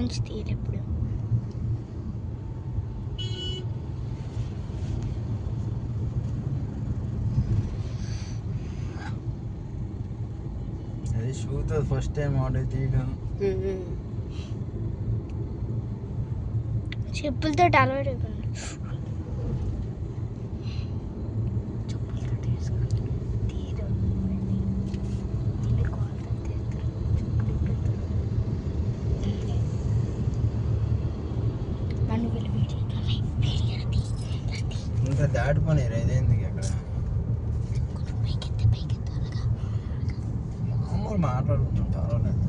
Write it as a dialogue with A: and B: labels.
A: నుంచి తీయరు ఎప్పుడు.
B: అది షూతో ఫస్ట్ టైం ఆర్డర్ తీయడం.
A: చెప్పులతో అలవాటు అయిపోయింది. చెప్పులతో తీసుకుంటారు తీరు మళ్ళీ కాలుతో తీస్తారు. నన్ను వీళ్ళు
B: ఇంకా దాటిపోయినారు ఇదేందుకు అక్కడ మామూలు మాట్లాడుకుంటాం పర్వాలేదు.